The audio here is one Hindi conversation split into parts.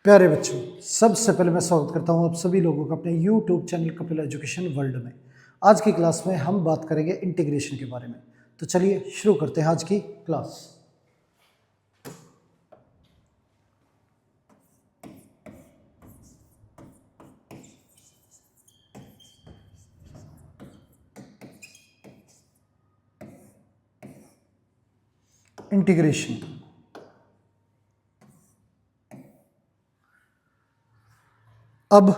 प्यारे बच्चों, सबसे पहले मैं स्वागत करता हूं आप सभी लोगों का अपने YouTube channel Kapil education world में। आज की क्लास में हम बात करेंगे इंटीग्रेशन के बारे में। तो चलिए शुरू करते हैं आज की क्लास। इंटीग्रेशन अब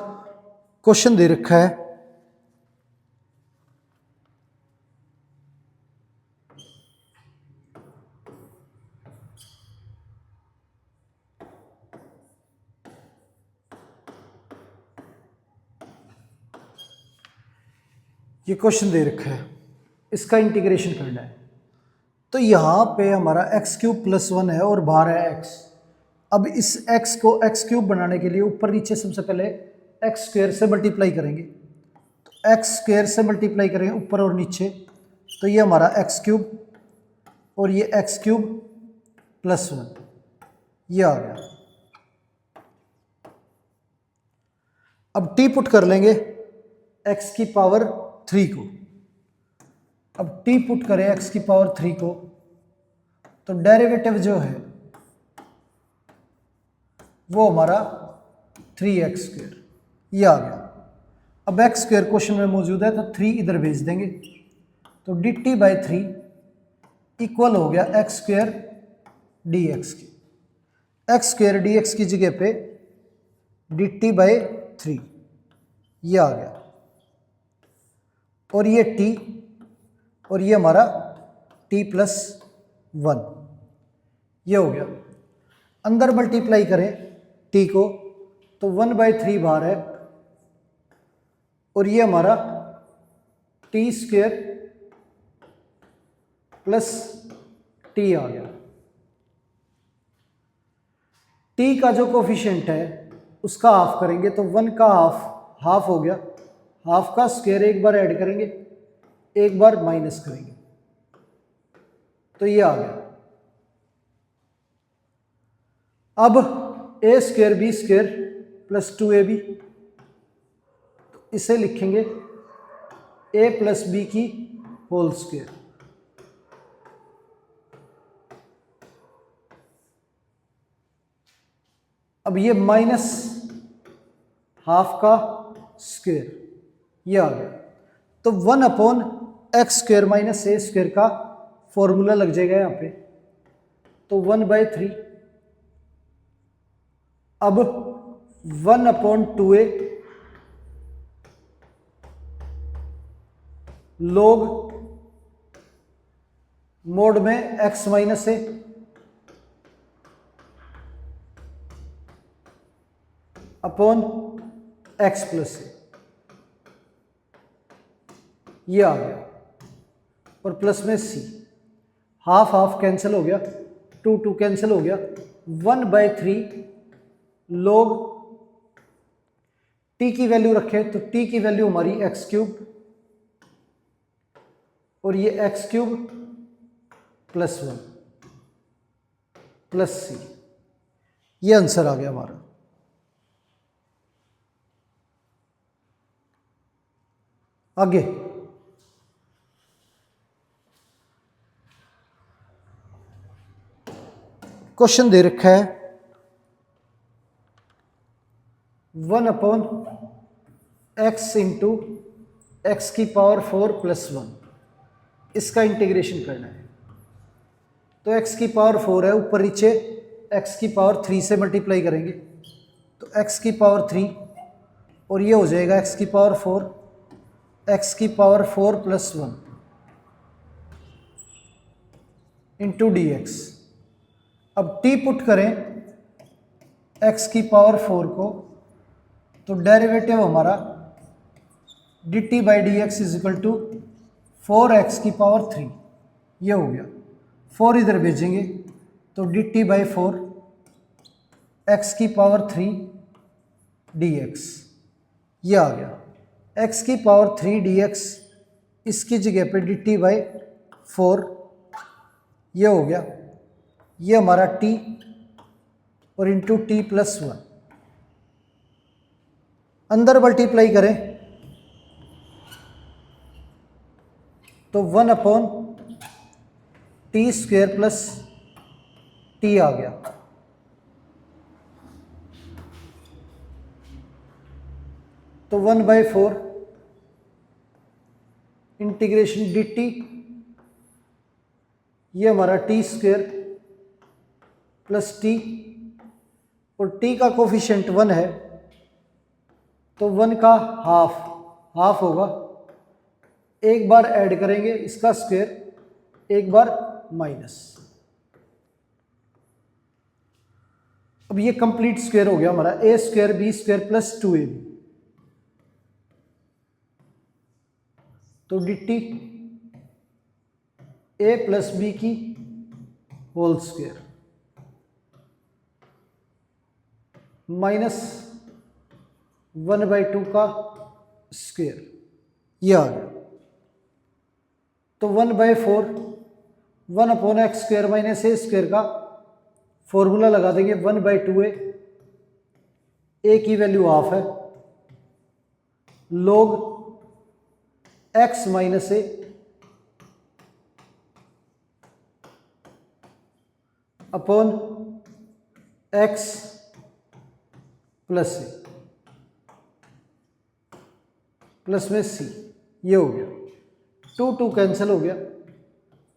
क्वेश्चन दे रखा है ये क्वेश्चन दे रखा है, इसका इंटीग्रेशन करना है। तो यहाँ पे हमारा एक्स क्यूब प्लस 1 है और बाहर है एक्स। अब इस एक्स को एक्स क्यूब बनाने के लिए ऊपर नीचे सबसे पहले एक्स स्क्वायर से मल्टीप्लाई करेंगे। तो एक्स स्क्वायर से मल्टीप्लाई करेंगे ऊपर और नीचे, तो ये हमारा एक्स क्यूब और ये एक्स क्यूब प्लस 1 ये आ गया। अब टी पुट कर लेंगे एक्स की पावर 3 को। अब टी पुट करें एक्स की पावर 3 को, तो डेरिवेटिव जो है वो हमारा 3x स्क्वायर ये आ गया। अब एक्स स्क्वायर क्वेश्चन में मौजूद है तो 3 इधर भेज देंगे, तो dt/3 इक्वल हो गया एक्स स्क्वायर dx की। एक्स स्क्वायर dx की जगह पे dt/3 ये आ गया, और ये t और ये हमारा t+1 ये हो गया। अंदर मल्टीप्लाई करें t को, तो 1/3 बाहर है और ये हमारा t² प्लस t आ गया। t का जो कोफिशिएंट है उसका हाफ करेंगे, तो 1 का हाफ हो गया। हाफ का स्क्वायर एक बार ऐड करेंगे, एक बार माइनस करेंगे, तो ये आ गया। अब a² b² प्लस 2ab, तो इसे लिखेंगे a प्लस बी की होल स्क्वायर। अब ये माइनस हाफ का स्क्वायर ये आ गया, तो 1/x² माइनस a² का फॉर्मूला लग जाएगा यहाँ पे, तो 1/3। अब 1/2a log मोड में x minus a upon x plus a ये आ गया, और प्लस में c। हाफ हाफ कैंसिल हो गया, 2 कैंसिल हो गया। 1/3 log t की वैल्यू रखें, तो t की वैल्यू हमारी x³ और ये x³ प्लस 1 प्लस c, ये आंसर आ गया हमारा। आगे क्वेश्चन दे रखा है 1/x इंटू एक्स की पावर 4 प्लस 1, इसका इंटीग्रेशन करना है। तो x की पावर 4 है, ऊपर नीचे x की पावर 3 से मल्टीप्लाई करेंगे, तो x की पावर 3 और ये हो जाएगा x की पावर 4, x की पावर 4 प्लस 1 इंटू dx। अब t पुट करें x की पावर 4 को, तो डेरिवेटिव हमारा dt/dx is equal to 4x की पावर 3 ये हो गया। 4 इधर भेजेंगे, तो dt/4 x की पावर 3 dx ये आ गया। x की पावर 3 dx इसकी जगह पे dt/4 ये हो गया। ये हमारा t और इंटू t+1 अंदर मल्टीप्लाई करें तो 1/t² प्लस टी आ गया। तो 1/4 इंटीग्रेशन डी टी, ये हमारा t² प्लस टी, और t का कोफिशिएंट 1 है तो 1 का हाफ होगा। एक बार ऐड करेंगे इसका स्क्वायर, एक बार माइनस। अब ये कंप्लीट स्क्वायर हो गया हमारा a² b² प्लस 2ab। तो d t a plus b की होल स्क्वायर माइनस 1/2 का स्क्वायर, ये आ गया। तो 1/4 1/x² माइनस a² का फॉर्मूला लगा देंगे 1/2a, a की वैल्यू हाफ है, log x minus a upon x plus a plus में c, ये हो गया। 2 कैंसिल हो गया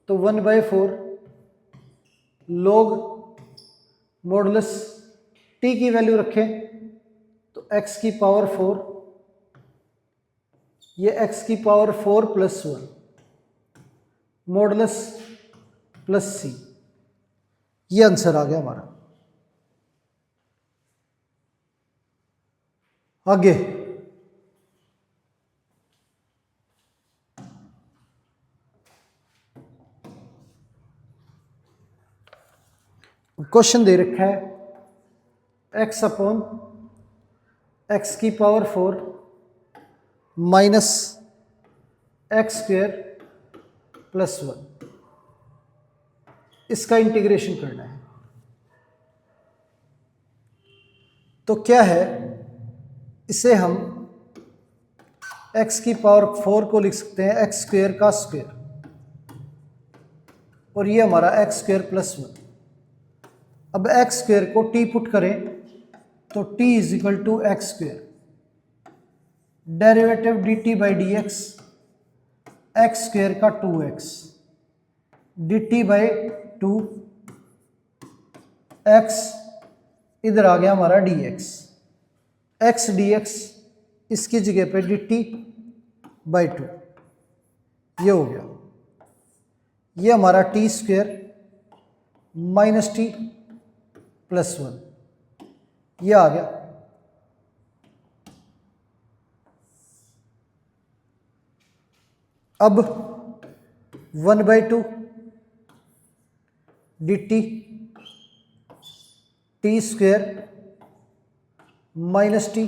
तो 1/4 log मॉडुलस t की वैल्यू रखें तो x की पावर 4, ये x की power 4 plus 1 modulus plus c, ये आंसर आ गया हमारा। आगे क्वेश्चन दे रखा है x अपॉन x की पावर 4 माइनस x² प्लस 1, इसका इंटीग्रेशन करना है। तो क्या है, इसे हम x की पावर 4 को लिख सकते हैं x² का स्क्वायर, और ये हमारा x² प्लस 1। अब x² को t पुट करें तो t is equal to x², derivative dt by d x, x² का 2x dt बाई 2 x, इधर आ गया हमारा dx, x dx इसकी जगह पे dt बाई 2, ये हो गया। ये हमारा t² माइनस टी प्लस 1, ये आ गया। अब 1/2 dt t² माइनस टी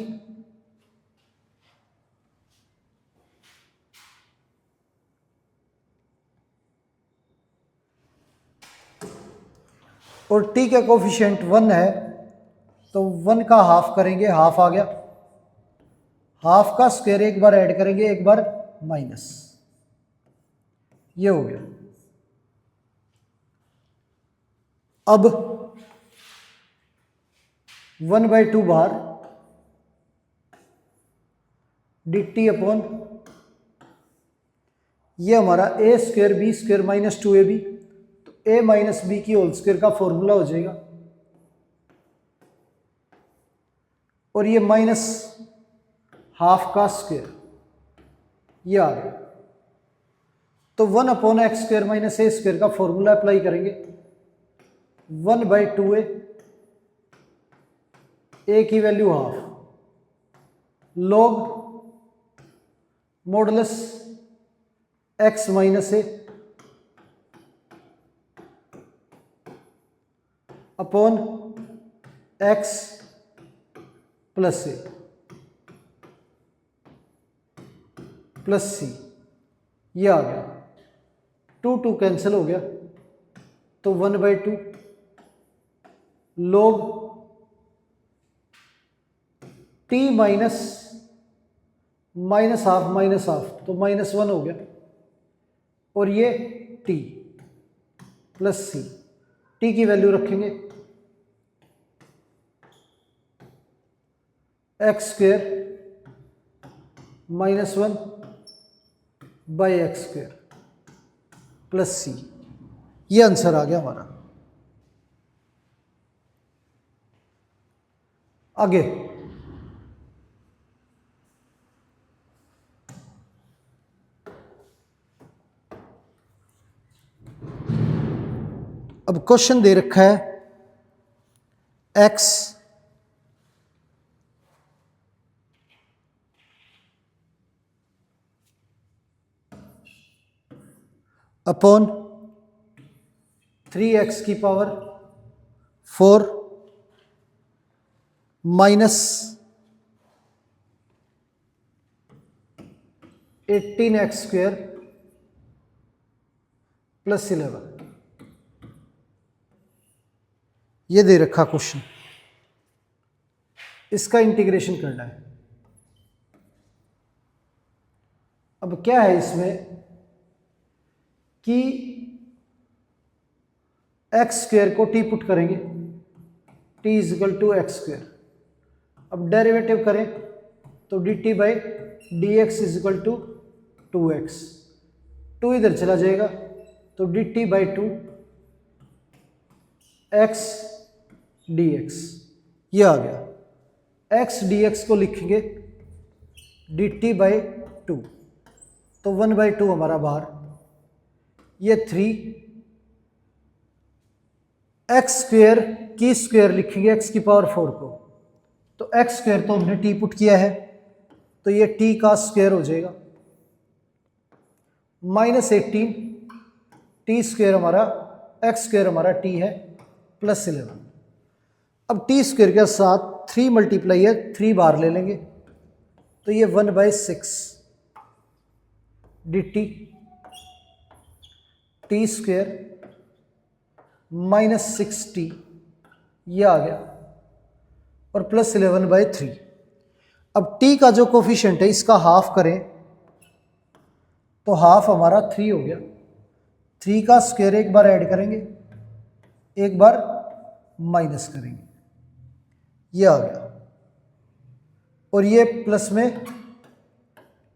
और t का कोफिशिएंट 1 है तो 1 का हाफ करेंगे, हाफ आ गया। हाफ का स्क्वायर एक बार ऐड करेंगे, एक बार माइनस, ये हो गया। अब 1/2 बाहर dt अपॉन ये हमारा a² b² माइनस 2ab, तो a माइनस बी की होल स्क्वायर का फॉर्मूला हो जाएगा, और ये माइनस हाफ का स्क्वायर, ये आ गया। तो 1/x² माइनस a² का फॉर्मूला अप्लाई करेंगे, 1/2a, a की value half, log modulus x minus a upon x plus a plus c, ये आ गया। 2 कैंसिल हो गया तो 1/2 log t माइनस -हाफ तो -1 हो गया, और ये t प्लस सी, टी की वैल्यू रखेंगे x² -1 by x² plus c. ये आंसर आ गया हमारा। आगे अब क्वेश्चन दे रखा है x अपॉन 3x की पावर 4 माइनस 18x² प्लस 11, ये दे रखा क्वेश्चन, इसका इंटीग्रेशन करना है। अब क्या है इसमें कि x² को t पुट करेंगे, t = x²। अब डेरिवेटिव करें तो dt बाई dx = 2x, 2 इधर चला जाएगा तो dt बाई 2 x dx, ये आ गया। x dx को लिखेंगे dt बाई 2, तो 1/2 हमारा बाहर, ये 3 x² की स्क्वायर लिखेंगे x की पावर 4 को, तो x² तो हमने t पुट किया है तो ये t का स्क्वायर हो जाएगा, -18 t² हमारा, x² हमारा t है, प्लस 11। अब t² के साथ 3 मल्टीप्लाई है, 3 बार ले लेंगे तो ये 1/6 dt t² -6t, ये आ गया, और प्लस 11/3। अब t का जो कोफिशिएंट है इसका हाफ करें तो हाफ हमारा 3 हो गया, 3 का स्क्वायर एक बार ऐड करेंगे, एक बार माइनस करेंगे, ये आ गया, और ये प्लस में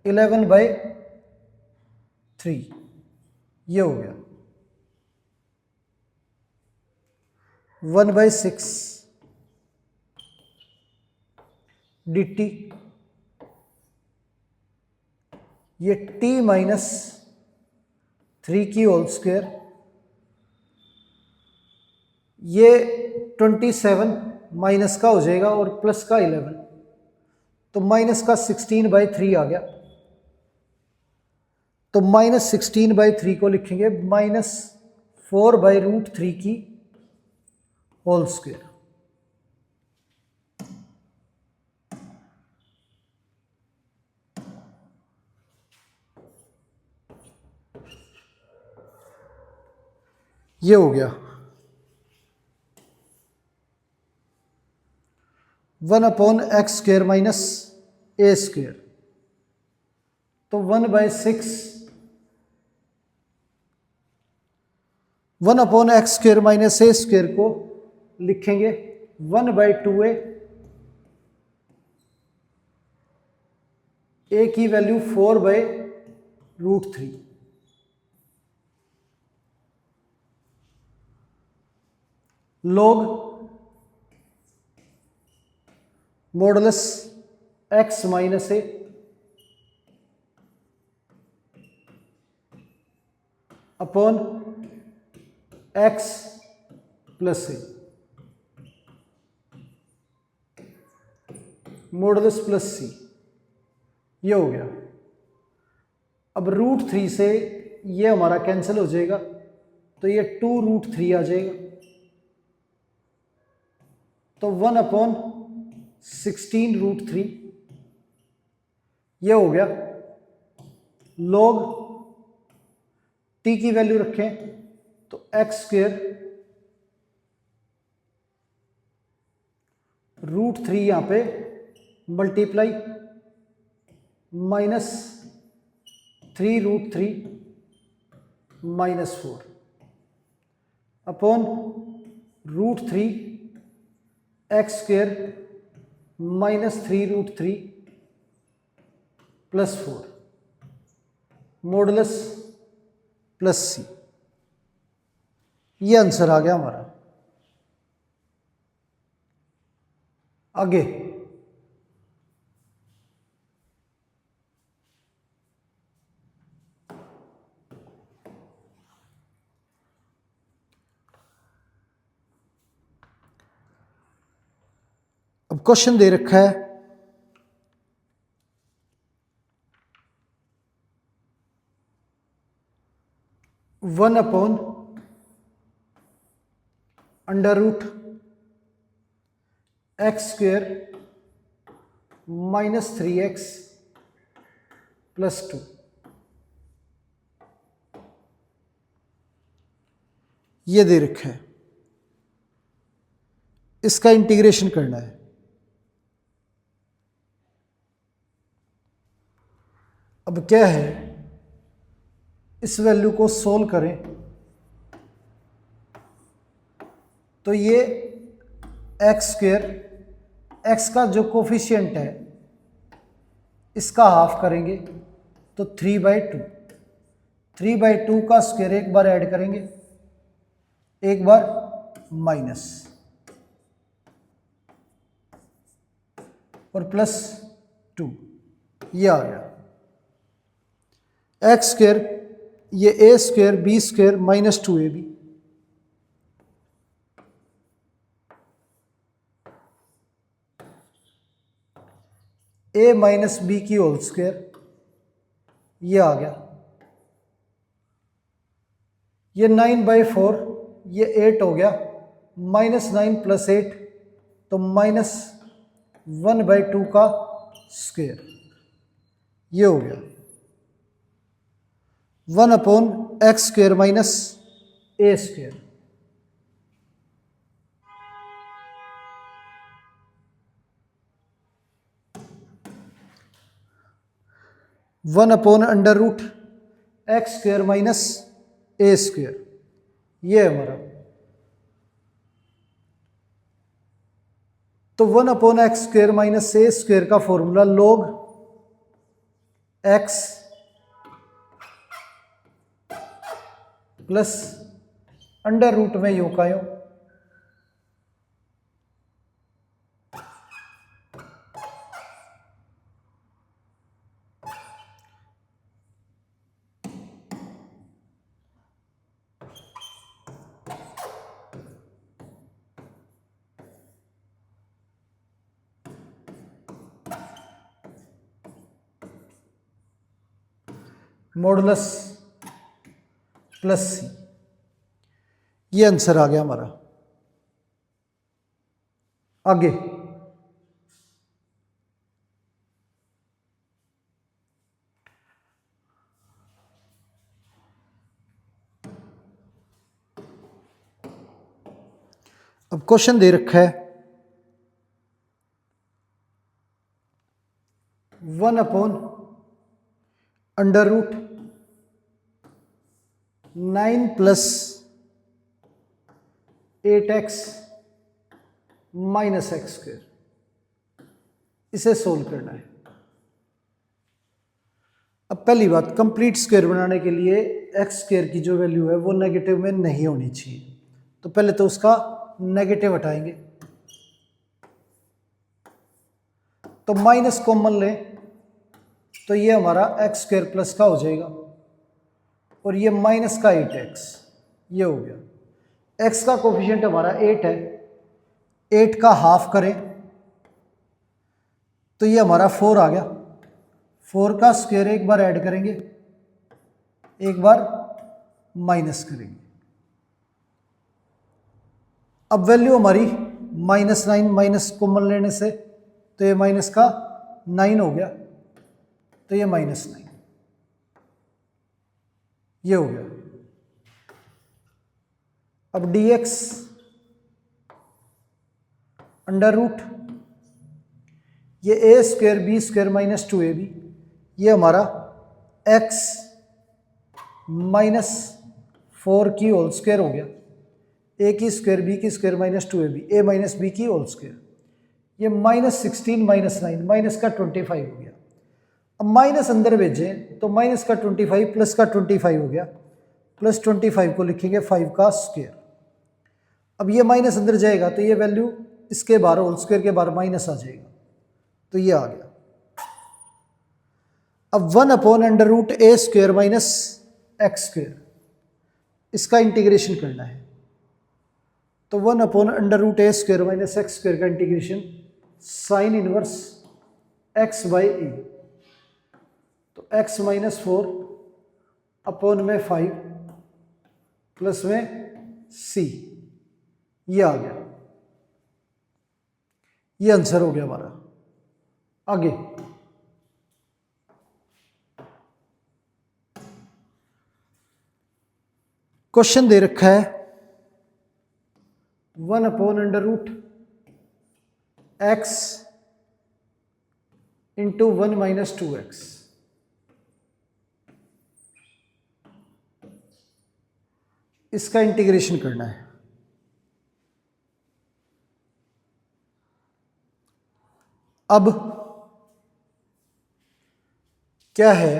11/3, ये हो गया 1/6 dt, ये t -3 की होल स्क्वायर, ये 27 माइनस का हो जाएगा और प्लस का 11, तो माइनस का 16/3 आ गया, तो -16/3 को लिखेंगे -4/√3 की होल स्क्वायर। ये हो गया 1/x² -a², तो 1/6 1/x² -a² को लिखेंगे 1/2a, a की value 4/√3, log modulus x - a upon x plus a, modulus plus c, ये हो गया। अब √3 से ये हमारा कैंसिल हो जाएगा, तो ये 2√3 आ जाएगा, तो 1/16√3, ये हो गया। log t की वैल्यू रखें तो x² √3 यहां पे multiply -3√3 -4 upon √3 x² -3√3 +4 modulus +c। ये आंसर आ गया हमारा। आगे अब क्वेश्चन दे रखा है 1/√x² -3x +2 ये दे रखा है, इसका इंटीग्रेशन करना है। अब क्या है, इस वैल्यू को सोल्व करें तो ये x², x का जो कोफिशिएंट है इसका हाफ करेंगे तो 3/2, 3/2 का स्क्वायर एक बार ऐड करेंगे, एक बार माइनस और +2, ये आ गया x², ये a² b² -2ab a - b की होल स्क्वायर, ये आ गया। ये 9/4, ये 8 हो गया, -9 + 8 तो -1/2 का स्क्वायर, ये हो गया 1/x² -a²। 1/√x² -a², ये है हमारा। तो 1/x² -a² का formula log x plus under root में यो का यो मॉडुलस +c, ये आंसर आ गया हमारा। आगे अब क्वेश्चन दे रखा है 1/9 + 8x - x², इसे सोल्व करना है। अब पहली बात, कंप्लीट स्क्वायर बनाने के लिए x² की जो वैल्यू है वो नेगेटिव में नहीं होनी चाहिए, तो पहले तो उसका नेगेटिव हटाएंगे, तो माइनस कॉमन लें तो ये हमारा x² प्लस का हो जाएगा और ये माइनस का 8x, ये हो गया। x का कोफिशिएंट हमारा 8 है, 8 का हाफ करें तो ये हमारा 4 आ गया, 4 का स्क्वायर एक बार ऐड करेंगे, एक बार माइनस करेंगे। अब वैल्यू हमारी -9, माइनस कॉमन लेने से तो ये माइनस का 9 हो गया, तो ये -9, ये हो गया। अब dx अंडर रूट ये a² b² -2ab, ये हमारा x माइनस 4 की होल स्क्वायर हो गया, a की स्क्वायर b की square minus 2ab, a minus b की होल स्क्वायर, ये -16 -9 माइनस का 25 हो गया। अब माइनस अंदर भेजें तो माइनस का 25 प्लस का 25 हो गया, प्लस 25 को लिखेंगे 5 का स्क्वायर। अब ये माइनस अंदर जाएगा तो ये वैल्यू इसके बाहर होल स्क्वायर के बाहर माइनस आ जाएगा, तो ये आ गया। अब 1/√a² माइनस x², इसका इंटीग्रेशन करना है। तो 1/√a² माइनस x² का इंटीग्रेशन साइन इनवर्स x/a, तो x माइनस 4 अपॉन में 5 प्लस में c, ये आ गया। ये आंसर हो गया हमारा। आगे क्वेश्चन दे रखा है 1/√x इंटू 1 माइनस 2x, इसका इंटीग्रेशन करना है। अब क्या है,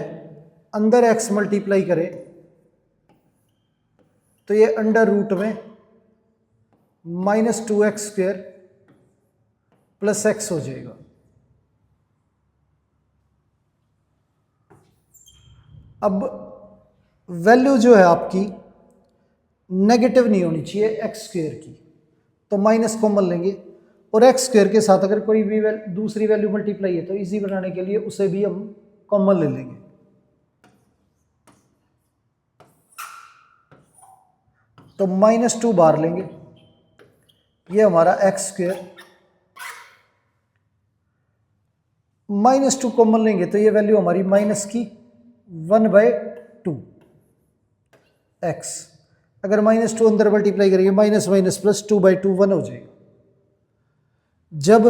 अंदर x मल्टीप्लाई करें तो ये अंडर रूट में -2x² प्लस x हो जाएगा। अब वैल्यू जो है आपकी नेगेटिव नहीं होनी चाहिए x² की, तो माइनस कॉमन लेंगे, और x² के साथ अगर कोई भी दूसरी वैल्यू मल्टीप्लाई है तो इजी बनाने के लिए उसे भी हम कॉमन ले लेंगे। तो -2 बाहर लेंगे, ये हमारा x², -2 कॉमन लेंगे तो ये वैल्यू हमारी माइनस की 1/2 x, अगर -2 अंदर मल्टीप्लाई करेंगे माइनस माइनस प्लस 2/2 1 हो जाएगा। जब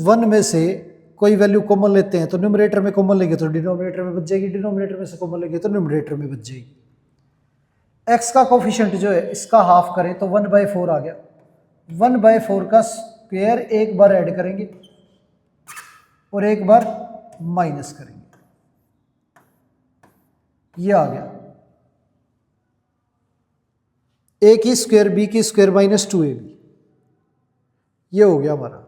1 में से कोई वैल्यू कॉमन लेते हैं तो न्यूमरेटर में कॉमन लेंगे तो डिनोमिनेटर में बच जाएगी, डिनोमिनेटर में से कॉमन लेंगे तो न्यूमरेटर में बच जाएगी। x का कोफिशिएंट जो है इसका हाफ करें तो 1/4 आ गया, 1/4 का स्क्वायर एक बार ऐड करेंगे और एक बार माइनस करेंगे, ये आ गया। a की स्क्वायर b की स्क्वायर माइनस 2ab, ये हो गया हमारा।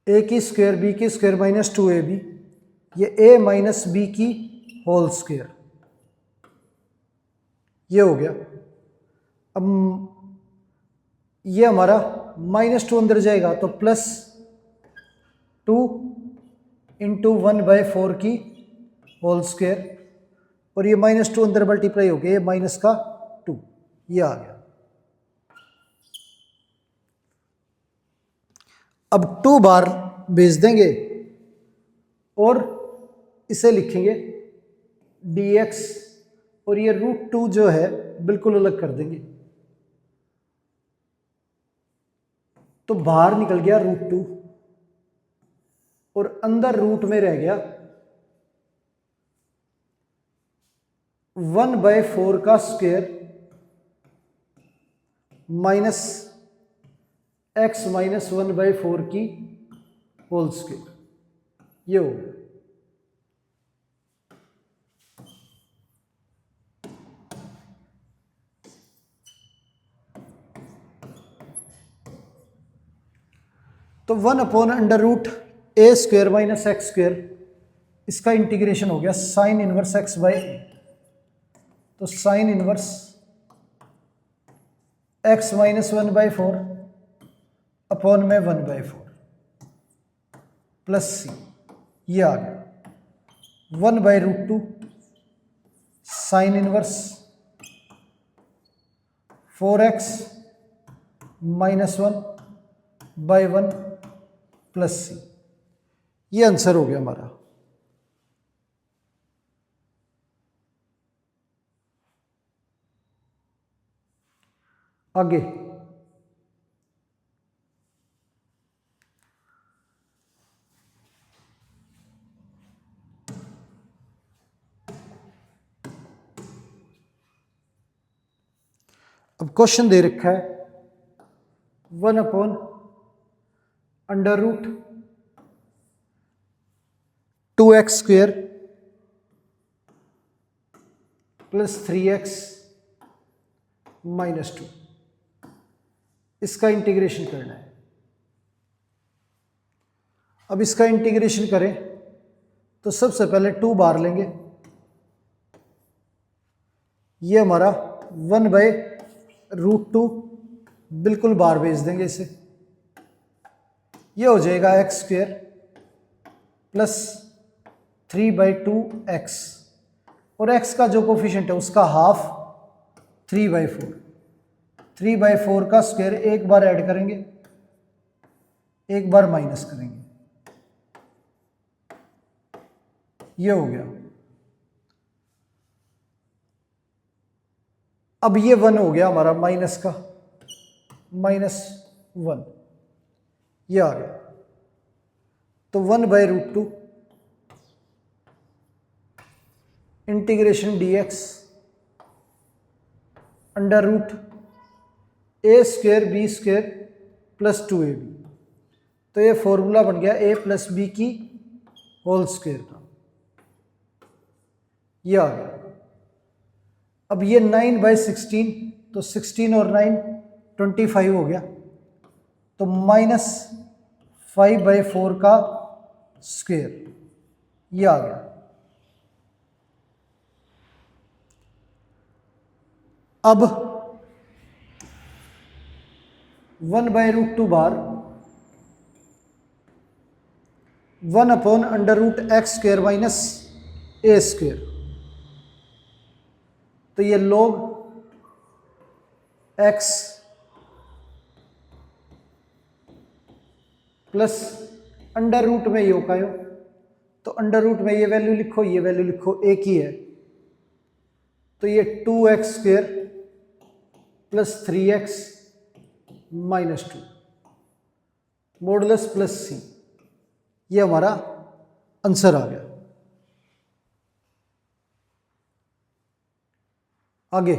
a की स्क्वायर b की स्क्वायर माइनस 2ab, ये a माइनस b की होल स्क्वायर, ये हो गया। अब ये हमारा -2 अंदर जाएगा तो +2 इंटू 1/4 की होल स्क्वायर, और ये -2 अंदर मल्टीप्लाई हो गया, ये माइनस का 2, ये आ गया। अब 2 बार भेज देंगे और इसे लिखेंगे dx, और ये √2 जो है बिल्कुल अलग कर देंगे, तो बाहर निकल गया √2 और अंदर रूट में रह गया 1/4 का स्क्वायर माइनस x माइनस 1/4 की होल स्क्वायर, ये हो गया। तो 1/√a² माइनस x², इसका इंटीग्रेशन हो गया साइन इनवर्स x/a, तो sine inverse x minus 1/4 upon में 1/4 प्लस c, ये आ गया 1/√2 sine inverse 4x -1 by 1 plus c. ये आंसर हो गया हमारा। आगे अब क्वेश्चन दे रखा है 1/√2x² प्लस 3x -2, इसका इंटीग्रेशन करना है। अब इसका इंटीग्रेशन करें तो सबसे पहले 2 बार लेंगे, ये हमारा 1/√2 बिल्कुल बार भेज देंगे इसे, ये हो जाएगा x² प्लस 3/2x, और x का जो कोफिशिएंट है उसका हाफ 3/4, 3/4 का स्क्वायर एक बार ऐड करेंगे, एक बार माइनस करेंगे, ये हो गया। अब ये 1 हो गया हमारा माइनस का, -1, ये आ गया। तो 1/√2 integration dx √a²b² plus 2ab, तो ये फॉर्मूला बन गया a प्लस बी की होल स्क्वायर का, ये आ गया। अब ये 9/16, तो 16 और 9 25 हो गया, तो -5/4 का स्क्वायर, ये आ गया। अब 1/√2 बार 1/√x² माइनस a², तो ये log x plus under root में ये होगा, तो अंडर रूट में ये वैल्यू लिखो, ये वैल्यू लिखो, एक ही है, तो ये 2x² plus 3x -2 modulus plus c, ये हमारा आंसर आ गया। आगे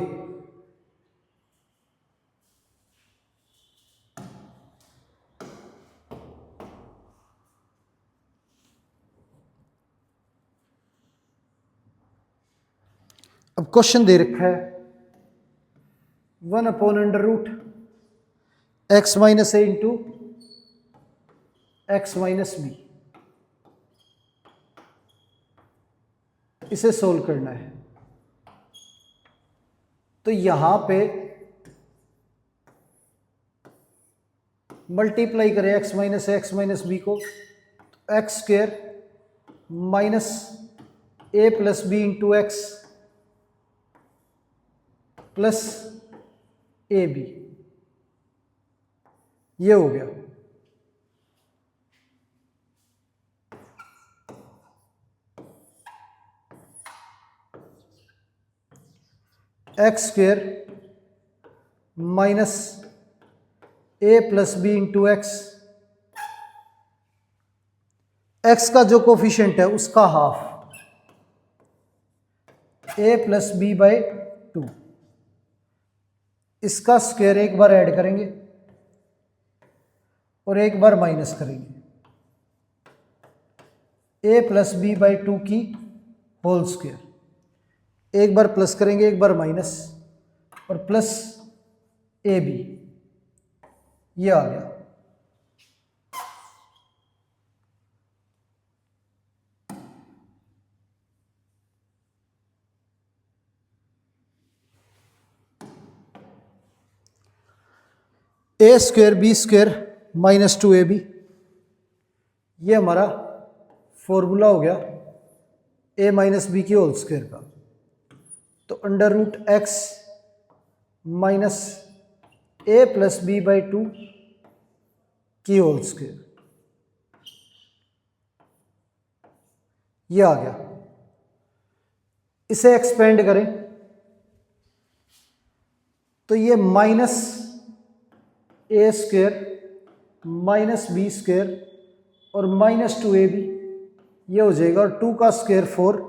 अब क्वेश्चन दे रखा है 1/√x minus a into x minus b, इसे सोल्व करना है। तो यहां पे मल्टीप्लाई करें x माइनस बी को, तो x² minus a plus b into x plus a b, ये हो गया। x² minus a plus b into x, x का जो कोफिशिएंट है उसका half a plus b by 2, इसका स्क्वायर एक बार ऐड करेंगे और एक बार माइनस करेंगे, a प्लस बी बाई 2 की होल स्क्वायर, एक बार प्लस करेंगे एक बार माइनस, और प्लस ए बी, ये आ गया। a² b² माइनस 2ab, ये हमारा फॉर्मूला हो गया a माइनस बी की होल स्क्वायर का। तो under root x minus a plus b by 2 की होल स्क्वायर, ये आ गया। इसे एक्सपेंड करें तो ये minus a square minus b square और माइनस 2ab ये हो जाएगा, और 2 का स्क्वायर 4,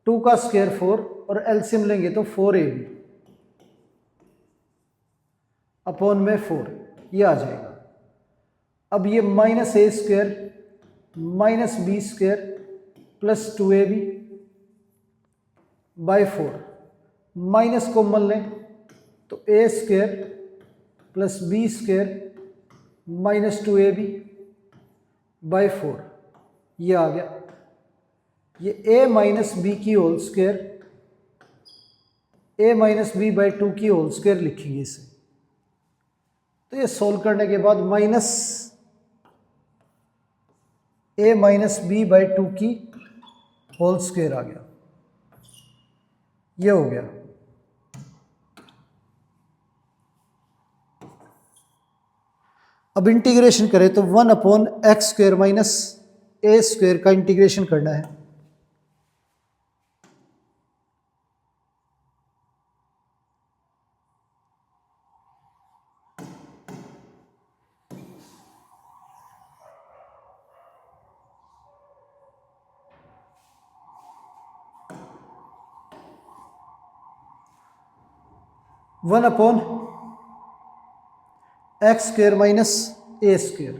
2 का स्क्वायर 4 और एलसीएम लेंगे तो 4ab अपॉन में 4, ये आ जाएगा। अब ये minus a square minus b square plus 2ab by 4, minus common लें तो a square plus b square minus 2ab by 4, ये आ गया। ये a माइनस बी की whole square, a minus b by 2 की होल स्क्वायर लिखेंगे इसे। तो ये सोल्व करने के बाद minus a minus b by 2 की होल स्क्वायर आ गया, ये हो गया। अब इंटीग्रेशन करें तो 1 upon x square minus a square का इंटीग्रेशन करना है। One upon x square minus a square,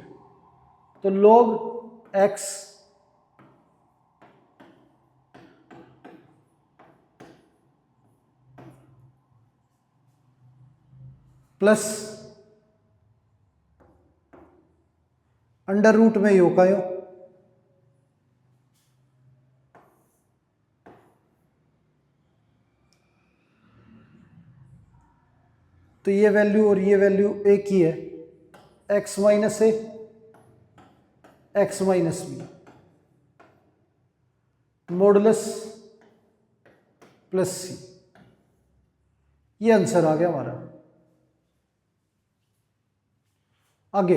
तो log x plus under root में यो का यो, तो ये वैल्यू और ये वैल्यू एक ही है, x minus a x minus b modulus plus c, ये आंसर आ गया हमारा। आगे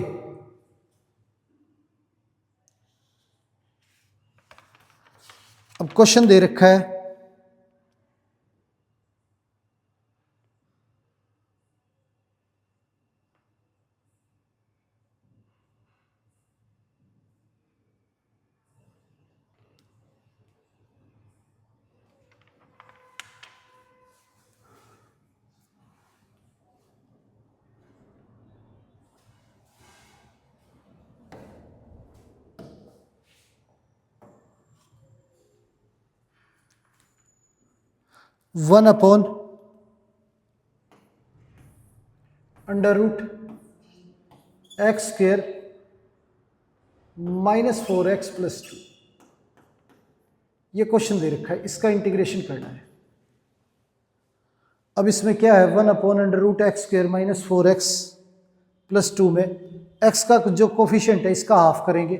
अब क्वेश्चन दे रखा है one upon under root x square minus 4x plus 2, ये क्वेश्चन दे रखा है, इसका इंटीग्रेशन करना है। अब इसमें क्या है, 1 upon under root x square minus 4x plus 2 में x का जो कोफिशिएंट है इसका हाफ करेंगे,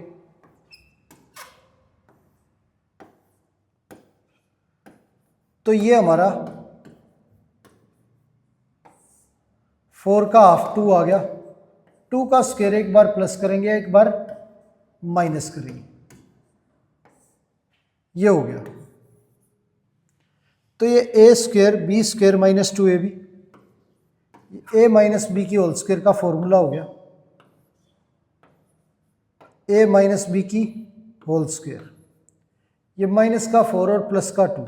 तो ये हमारा 4 का हाफ 2 आ गया। 2 का स्क्वायर एक बार प्लस करेंगे एक बार माइनस करेंगे, ये हो गया। तो ये a square b square minus 2ab, a minus b की होल स्क्वायर का फॉर्मूला हो गया, ए माइनस बी की होल स्क्वायर, ये माइनस का 4 और प्लस का 2,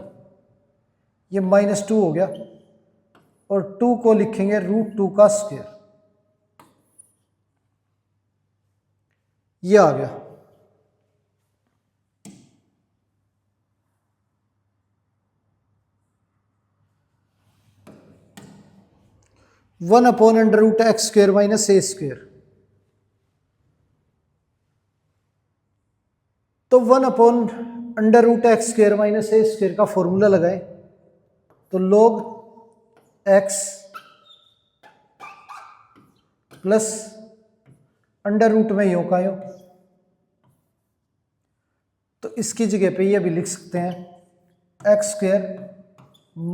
ये माइनस 2 हो गया, और 2 को लिखेंगे रूट 2 का स्क्वायर, ये आ गया। One upon under root x square minus a square, तो 1 upon under root x square minus a square का फॉर्मूला लगाएं तो log x plus under root में यो का यो, तो इसकी जगह पे ये भी लिख सकते हैं x square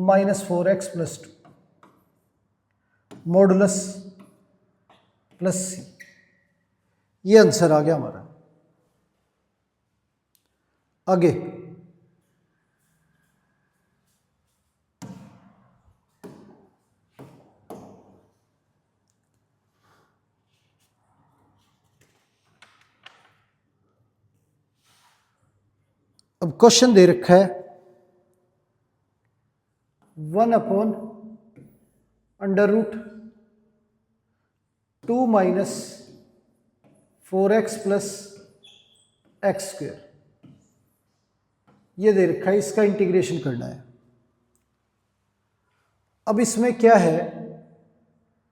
minus 4x plus 2 modulus plus c. ये आंसर आ गया हमारा। आगे अब क्वेश्चन दे रखा है 1/√2 minus 4x plus x square. ये दे रखा है, इसका इंटीग्रेशन करना है। अब इसमें क्या है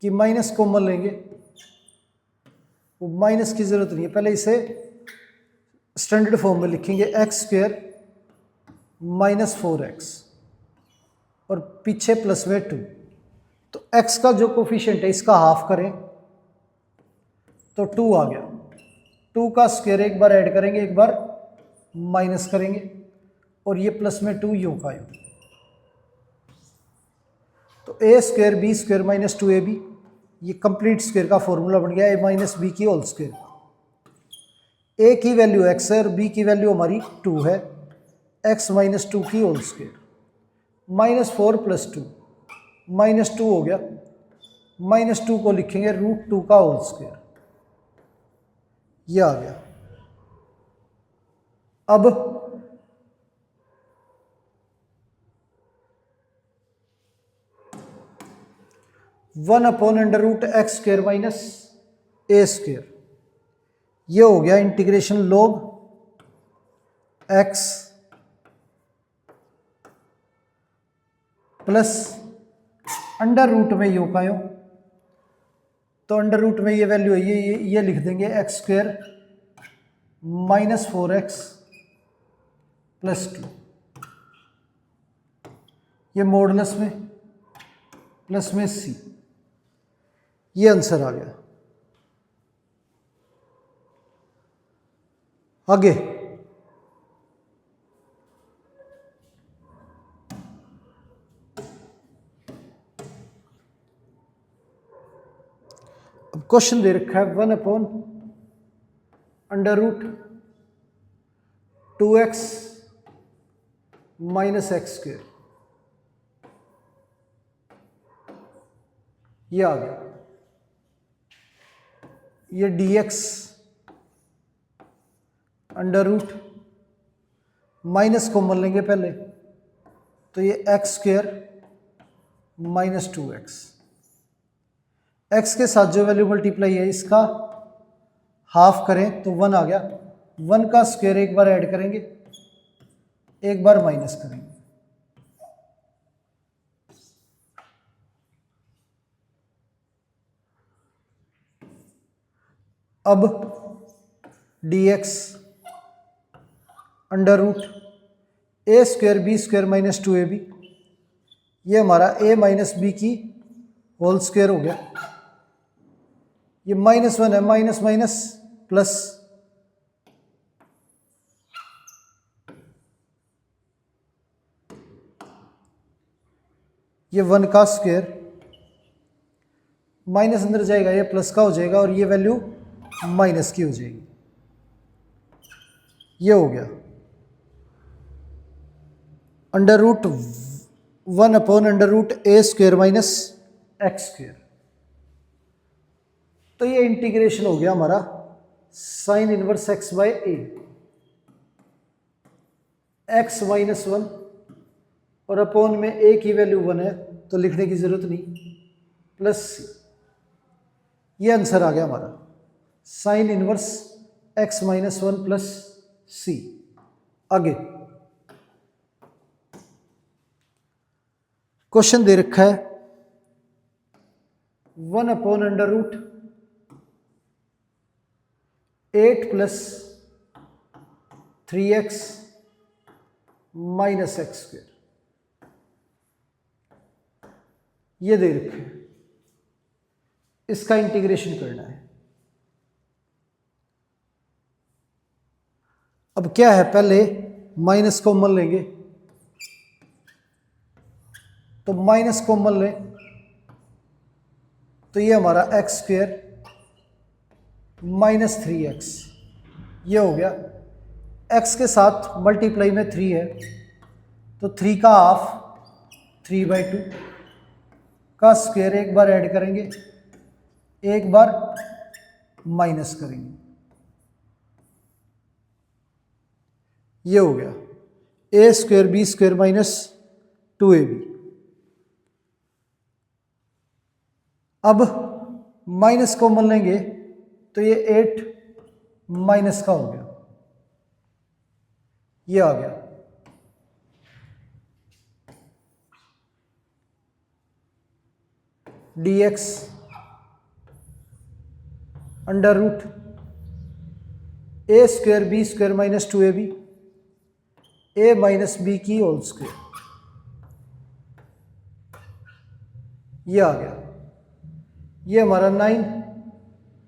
कि माइनस कॉमन लेंगे, वो माइनस की जरूरत नहीं है, पहले इसे स्टैंडर्ड फॉर्म में लिखेंगे एक्स स्क्वेयर माइनस 4x और पीछे प्लस में 2। तो x का जो कोफिशिएंट है इसका हाफ करें तो 2 आ गया। 2 का स्क्वायर एक बार ऐड करेंगे, एक बार माइनस करेंगे, और ये प्लस में 2 यूं का यूं। तो a square b square minus 2ab, ये कंप्लीट स्क्वायर का फॉर्मूला बन गया, a माइनस बी की होल स्क्वायर। a की वैल्यू x है और b की वैल्यू हमारी 2 है, x माइनस 2 की whole square. Minus 4 plus 2 minus 2 हो गया, माइनस 2 को लिखेंगे √2 का होल स्क्वायर। ये आ गया। अब 1/√x² माइनस a², ये हो गया integration log x plus under root में यो का यो, तो अंडर रूट में ये वैल्यू है, ये लिख देंगे x² माइनस 4x प्लस 2, ये मॉडुलस में प्लस में c। ये आंसर आ गया। आगे अब क्वेश्चन दे रखा है 1/√2x माइनस x², ये आ गया। ये dx under root minus common लेंगे पहले, तो ये x² माइनस 2x, x के साथ जो वैल्यू मल्टीप्लाई है इसका हाफ करें तो 1 आ गया। 1 का स्क्वायर एक बार ऐड करेंगे, एक बार माइनस करेंगे। अब dx अंडर√a² माइनस 2ab, ये हमारा a माइनस बी की होल स्क्वायर हो गया। ये -1 है, माइनस माइनस प्लस, ये 1 का स्क्वायर माइनस अंदर जाएगा, ये प्लस का हो जाएगा और ये वैल्यू माइनस की हो जाएगी। ये हो गया √1/√a² माइनस x²। तो ये इंटीग्रेशन हो गया हमारा sine inverse x by a, x -1 और अपॉन में a की वैल्यू 1 है तो लिखने की जरूरत नहीं, प्लस c। ये आंसर आ गया हमारा sine inverse x -1 plus c। आगे क्वेश्चन दे रखा है 1/8 प्लस 3x माइनस x², ये दे रखा है, इसका इंटीग्रेशन करना है। अब क्या है, पहले माइनस कॉमन लेंगे, तो माइनस कॉमन लें तो ये हमारा x² -3x, ये हो गया। x के साथ मल्टीप्लाई में 3 है तो 3 का हाफ 3/2 का स्क्वायर एक बार ऐड करेंगे, एक बार माइनस करेंगे, ये हो गया a² b² -2ab। अब माइनस कॉमन लेंगे तो ये 8 माइनस का हो गया, ये आ गया। dx under root a² b² -2ab a minus b की होल स्क्वायर, ये आ गया। ये हमारा 9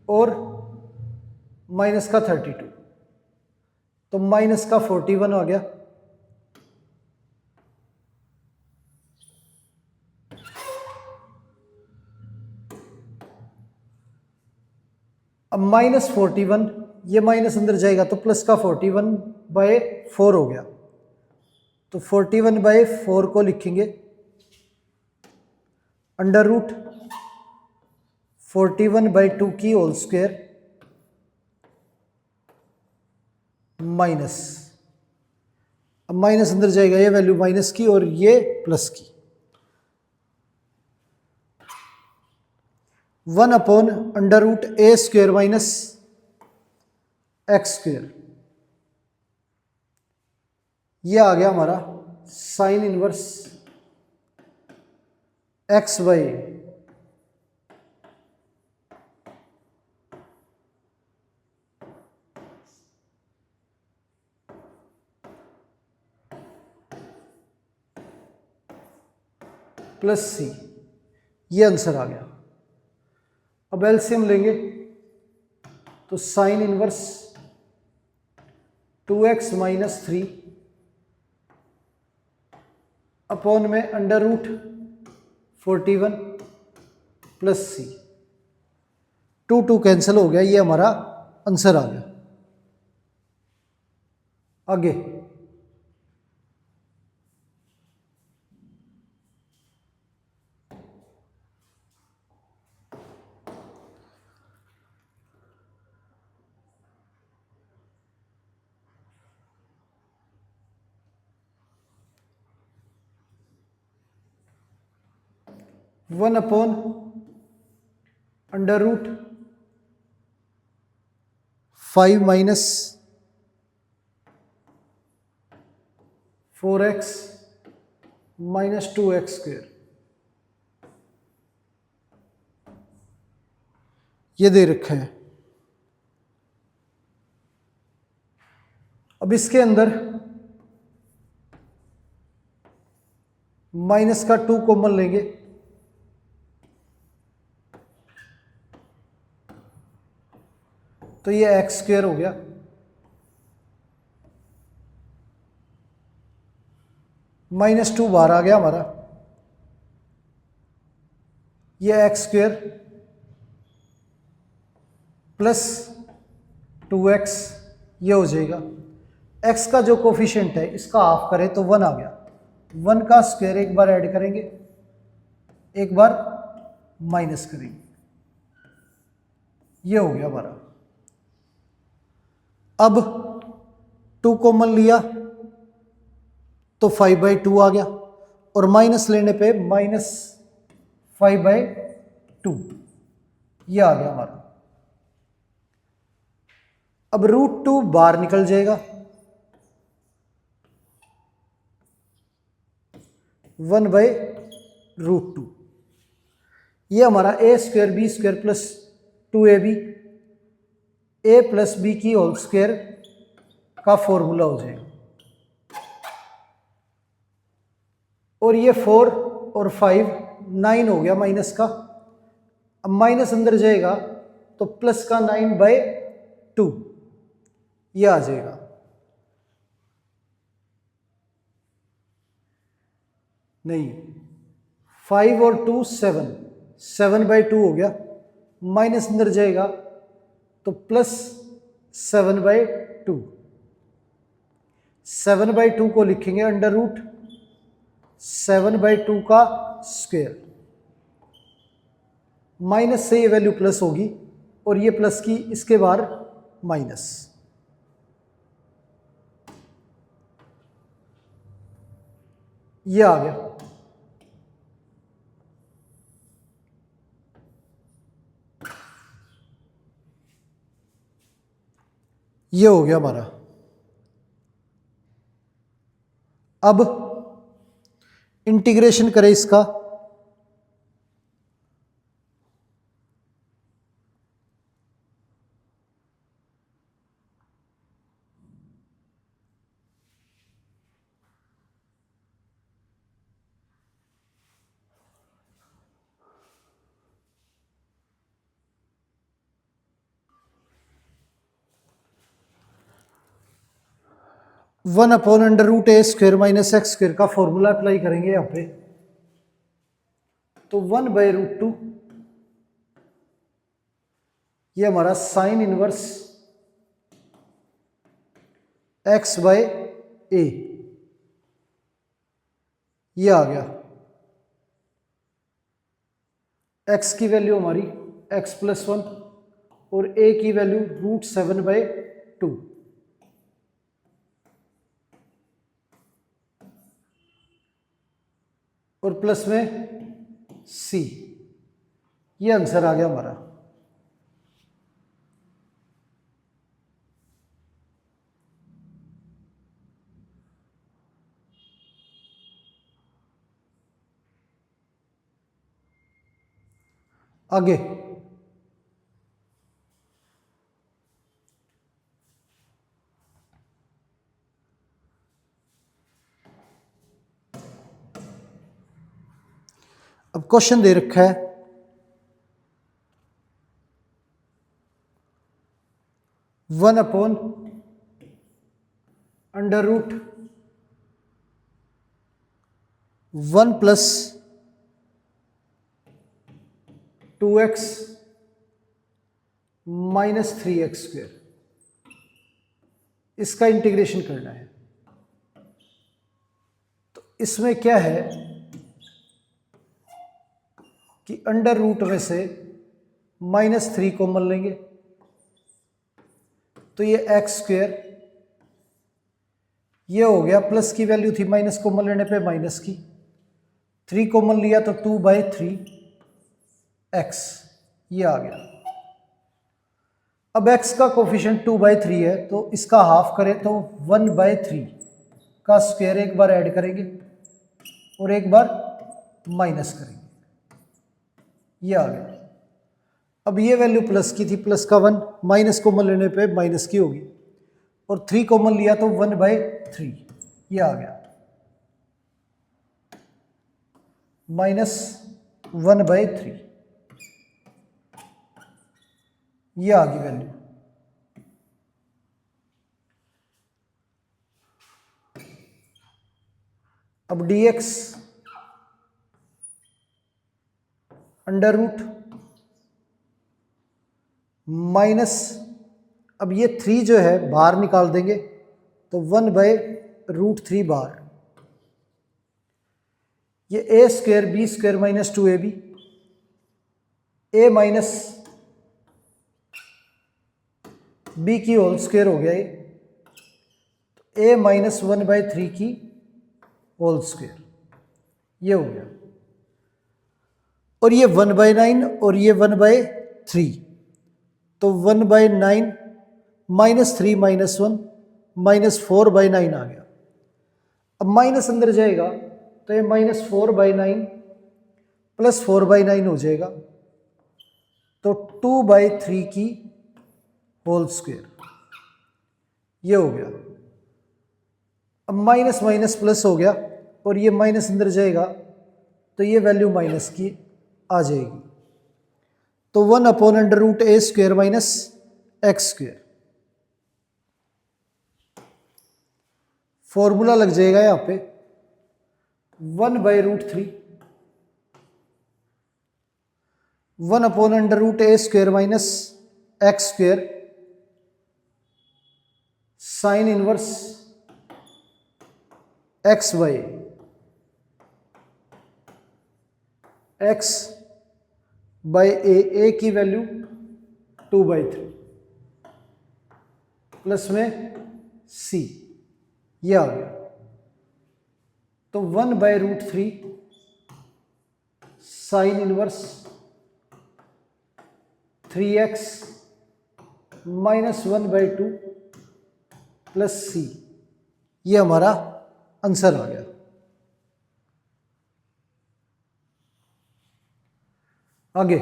और माइनस का 32 तो माइनस का 41 आ गया। अब -41, ये माइनस अंदर जाएगा तो प्लस का 41/4 हो गया, तो 41/4 को लिखेंगे अंडर रूट 41/2 की होल स्क्वायर माइनस, अब माइनस अंदर जाएगा, ये वैल्यू माइनस की और ये प्लस की, 1/√a² -x², ये आ गया हमारा साइन इनवर्स x/a। +c, ये आंसर आ गया। अब एलसीएम लेंगे तो साइन इनवर्स 2x - 3 अपॉन में अंडर रूट 41 + c, 2 कैंसिल हो गया, ये हमारा आंसर आ गया। आगे 1/√5 - 4x - 2x², ये दे रखा है। अब इसके अंदर माइनस का 2 कॉमन लेंगे तो ये x² हो गया, -2 बाहर आ गया हमारा, ये x² + 2x, ये हो जाएगा। x का जो कोफिशिएंट है इसका हाफ करें तो 1 आ गया, 1 का स्क्वायर एक बार ऐड करेंगे, एक बार माइनस करेंगे, ये हो गया हमारा। अब 2 कॉमन लिया तो 5/2 आ गया और माइनस लेने पे -5/2, ये आ गया हमारा। अब √2 बाहर निकल जाएगा, 1/√2, ये हमारा a² b² +2ab a + b की होल स्क्वायर का फॉर्मूला हो जाएगा। और ये 4 और 5 9 हो गया माइनस का, अब माइनस अंदर जाएगा तो प्लस का 9/2, ये आ जाएगा। नहीं, 5 और 2 7, 7/2 हो गया, माइनस अंदर जाएगा तो प्लस 7/2। 7/2 को लिखेंगे अंडर रूट 7/2 का स्क्वायर। माइनस से ये वैल्यू प्लस होगी और ये प्लस की इसके बाहर माइनस। ये आ गया। ये हो गया हमारा। अब इंटीग्रेशन करें इसका। One upon under root a square minus x square का फॉर्मूला अप्लाई करेंगे यहां पे। तो 1/√2 ये हमारा साइन इनवर्स x/a ये आ गया। x की वैल्यू हमारी x+1 और a की वैल्यू √7/2। और प्लस में c। ये आंसर आ गया हमारा। आगे अब क्वेश्चन दे रखा है 1 upon under root 1 plus 2x minus 3x square. इसका इंटीग्रेशन करना है। तो इसमें क्या है कि अंडर रूट में से -3 कॉमन लेंगे तो ये एक्स स्क्वायर ये हो गया। प्लस की वैल्यू थी, माइनस कॉमन लेने पे माइनस की, 3 कॉमन लिया तो 2/3x ये आ गया। अब x का कोफिशिएंट 2/3 है तो इसका हाफ करें तो 1/3 का स्क्वायर एक बार ऐड करेंगे और एक बार माइनस करेंगे। ये आ गया। अब ये वैल्यू प्लस की थी, प्लस का 1, माइनस कॉमन लेने पे माइनस की होगी और 3 कॉमन लिया तो 1/3 ये आ गया। -1/3 ये आ गई वैल्यू। अब dx अंडर रूट माइनस, अब ये 3 जो है बाहर निकाल देंगे तो 1/√3 बाहर। ये a square b square minus 2ab, a minus b की होल स्क्वायर हो गया ये, तो a माइनस 1/3 की होल स्क्वायर ये हो गया। और ये 1/9 और ये 1/3 तो 1/9 -3 -1 -4/9 आ गया। अब माइनस अंदर जाएगा तो ये -4/9 प्लस 4/9 हो जाएगा तो 2/3 की होल स्क्वायर ये हो गया। अब माइनस माइनस प्लस हो गया और ये माइनस अंदर जाएगा तो ये वैल्यू माइनस की आ जाएगी। तो 1/√a square minus x square formula लग जाएगा यहां पे 1/√3 1/√a square minus x square sine inverse x by x by a की वैल्यू 2/3 प्लस में सी, ये आ गया। तो 1/√3 sine inverse 3x -1/2 plus c, ये हमारा आंसर आ गया। आगे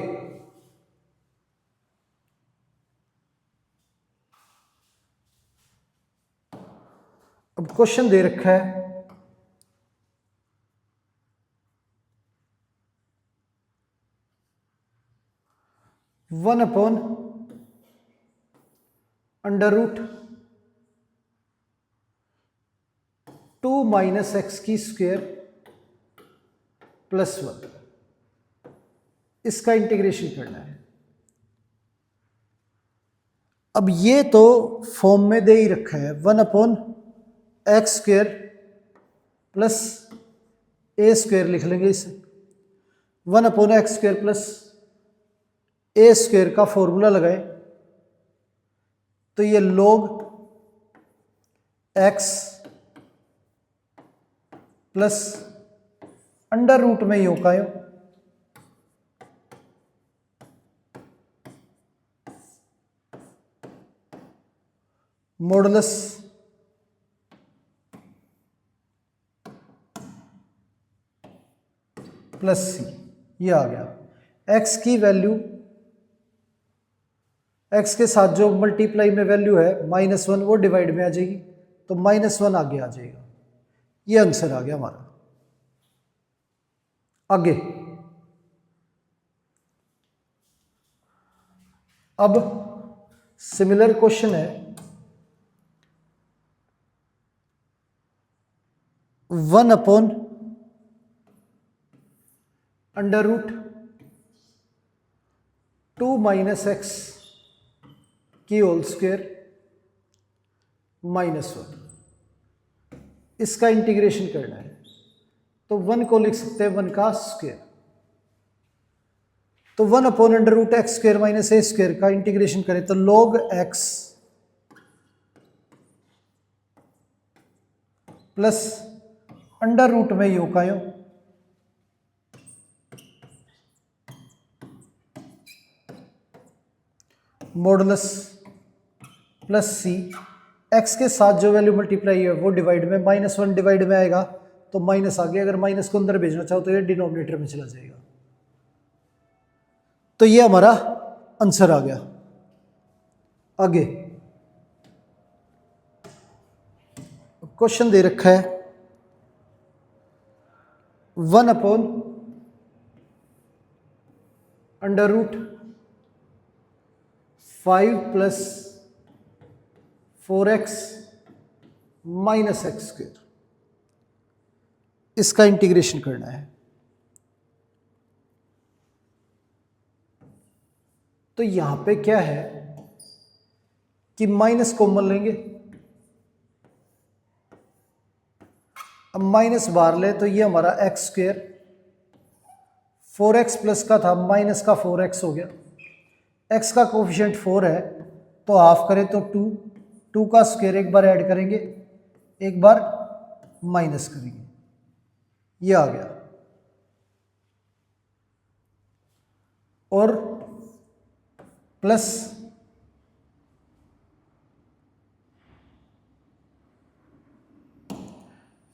अब क्वेश्चन दे रखा है 1/√2 - x² + 1, इसका इंटीग्रेशन करना है। अब ये तो फॉर्म में दे ही रखा है, 1/x² प्लस a² लिख लेंगे इसे। 1/x² प्लस a² का फॉर्मूला लगाए तो ये log x प्लस √ में यूं का यूं मॉडुलस प्लस सी, ये आ गया। x की वैल्यू, x के साथ जो मल्टीप्लाई में वैल्यू है -1 वो डिवाइड में आ जाएगी, तो -1 आगे आ जाएगा। ये आंसर आ गया हमारा। आगे अब सिमिलर क्वेश्चन है 1/√2 - x² -1, इसका इंटीग्रेशन करना है। तो 1 को लिख सकते हैं 1 का स्क्वायर। तो 1/√x² - a² का इंटीग्रेशन करें तो log x प्लस √ में यूं का यूं मॉडुलस प्लस सी, एक्स के साथ जो वैल्यू मल्टीप्लाई है वो डिवाइड में, -1 डिवाइड में आएगा तो माइनस आ गया। अगर माइनस को अंदर भेजना चाहो तो ये डिनोमिनेटर में चला जाएगा। तो ये हमारा आंसर आ गया। आगे क्वेश्चन दे रखा है 1/√5 + 4x - x², इसका इंटीग्रेशन करना है। तो यहां पे क्या है कि माइनस कॉमन लेंगे। अब माइनस बाहर ले तो ये हमारा x², 4x प्लस का था माइनस का 4x हो गया। x का कोफिशिएंट 4 है तो हाफ करें तो 2, 2 का स्क्वायर एक बार ऐड करेंगे, एक बार माइनस करेंगे, ये आ गया। और प्लस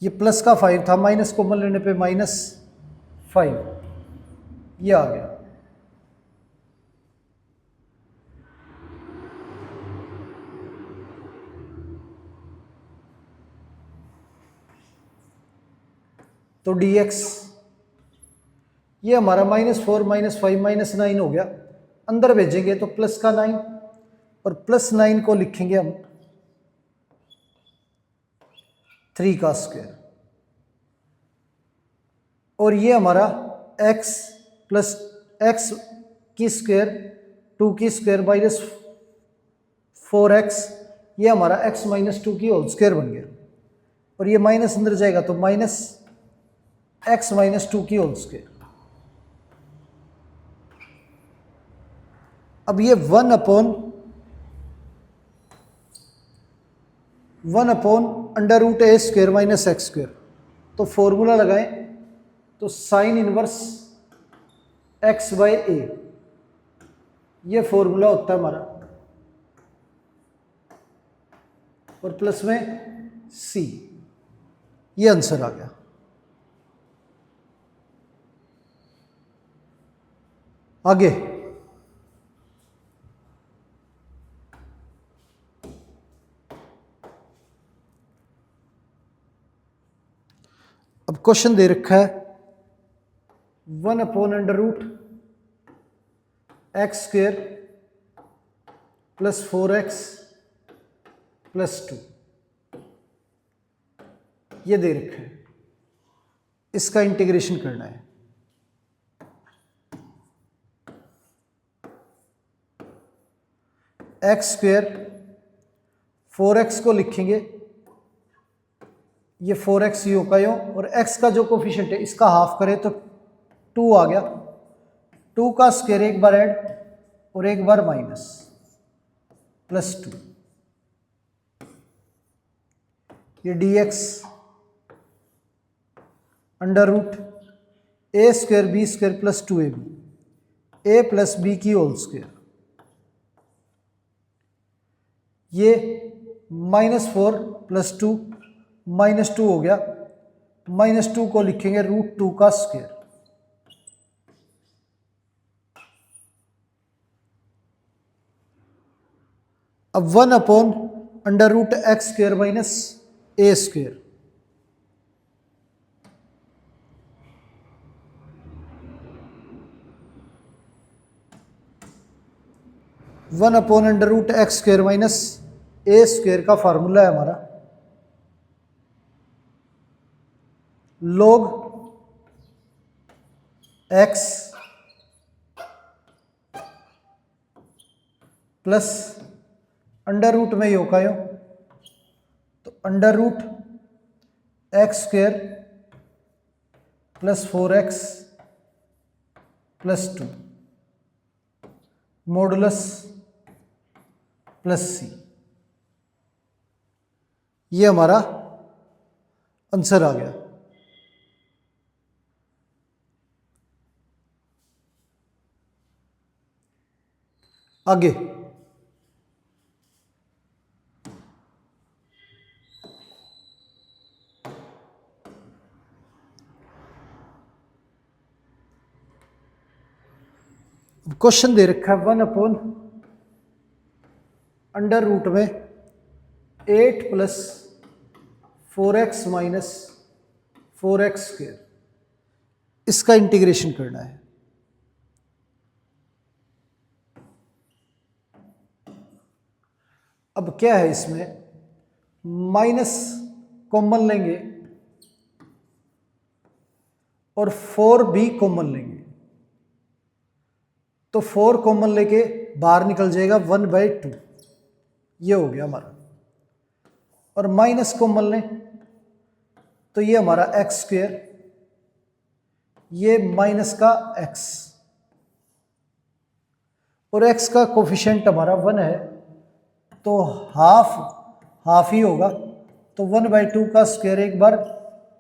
ये प्लस का 5 था, माइनस कॉमन लेने पे -5, ये आ गया। तो dx ये हमारा -4 -5 -9 हो गया। अंदर भेजेंगे तो प्लस का 9 और +9 को लिखेंगे हम 3 का स्क्वायर। और ये हमारा x प्लस x की स्क्वायर 2 की स्क्वायर -4x ये हमारा x माइनस टू की होल स्क्वायर बन गया, और ये माइनस अंदर जाएगा तो माइनस x माइनस टू की होल स्क्वायर। अब ये one upon under root a square minus x square, तो फॉर्मूला लगाएं तो साइन इनवर्स x बाय ए, ये फॉर्मूला होता है हमारा, और प्लस में c, ये आंसर आ गया। आगे अब क्वेश्चन दे रखा है one upon under root x square plus 4x plus 2, ये दे रखा है, इसका इंटीग्रेशन करना है। एक्स स्क्वेयर 4x को लिखेंगे, ये 4x यो का यो, और x का जो कोफिशिएंट है इसका हाफ करें तो 2 आ गया, 2 का स्क्वायर एक बार ऐड और एक बार माइनस, प्लस 2, ये dx under root a square b square plus 2ab, a plus b की होल स्क्वायर, ये -4 प्लस 2 -2 हो गया, -2 को लिखेंगे रूट 2 का स्क्वायर। अब 1 upon under root x square minus a square, one upon under root x square minus a square का फार्मूला है हमारा log x plus under root में यो का यो, तो under root x square plus 4x plus 2 modulus plus c, ये हमारा आंसर आ गया। आगे क्वेश्चन दे रखा है 1 अपॉन अंडर रूट में 8 plus 4x minus 4x square, इसका इंटीग्रेशन करना है। अब क्या है इसमें, माइनस कॉमन लेंगे और 4 भी कॉमन लेंगे, तो 4 कॉमन लेके बाहर निकल जाएगा 1/2, ये हो गया हमारा, और माइनस कॉमन लें तो ये हमारा एक्स स्क्वायर, ये माइनस का x, और x का कोफिशिएंट हमारा 1 है तो हाफ ही होगा, तो 1/2 का स्क्वायर एक बार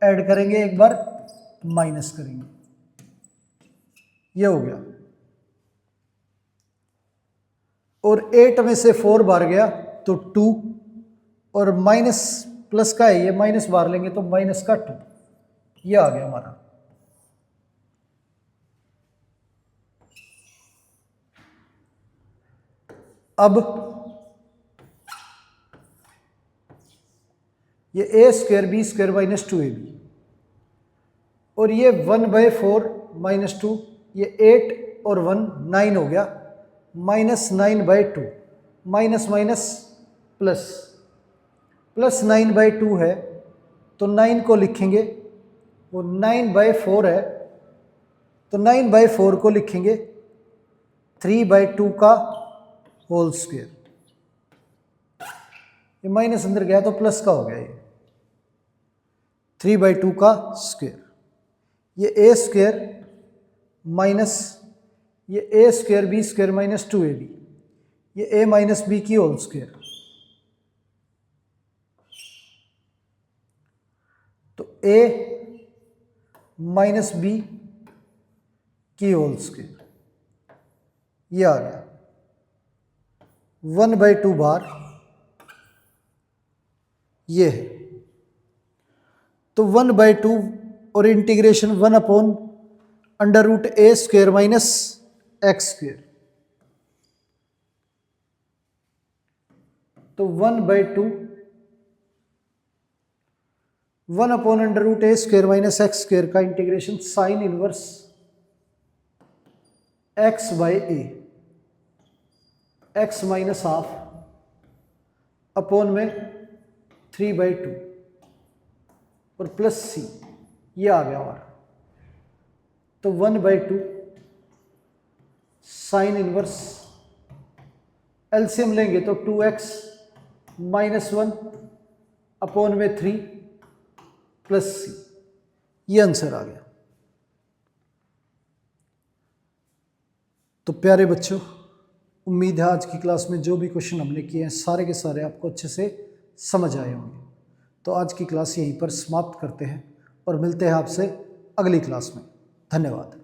ऐड करेंगे एक बार माइनस करेंगे, ये हो गया, और 8 में से 4 बाहर गया तो 2, और माइनस प्लस का है ये, माइनस बाहर लेंगे तो माइनस का 2, ये आ गया हमारा। अब ये a square b square minus 2ab, और ये 1/4 माइनस 2, ये 8 और 1 9 हो गया, -9/2, माइनस माइनस प्लस, प्लस 9/2 है तो 9 को लिखेंगे, वो 9/4 है तो 9/4 को लिखेंगे 3/2 का होल स्क्वायर, ये माइनस अंदर गया तो प्लस का हो गया, ये 3/2 का स्क्वायर, ये ए स्क्वायर माइनस ये a square b square minus 2ab, ये ए माइनस बी की होल स्क्वायर, तो ए माइनस बी की होल स्क्वायर, ये आ गया 1/2 बार ये है। तो 1/2 और integration 1/√a square minus x square, तो 1/2 1/√a square minus x square का integration sine inverse x/a, x minus half upon में 3/2 और प्लस c, ये आ गया हमारा। तो 1/2 साइन इनवर्स, एलसीएम लेंगे तो 2x माइनस 1 अपॉन में 3 प्लस c, ये आंसर आ गया। तो प्यारे बच्चों, उम्मीद है आज की क्लास में जो भी क्वेश्चन हमने किए हैं सारे के सारे आपको अच्छे से समझ आए होंगे। तो आज की क्लास यहीं पर समाप्त करते हैं और मिलते हैं आपसे अगली क्लास में। धन्यवाद।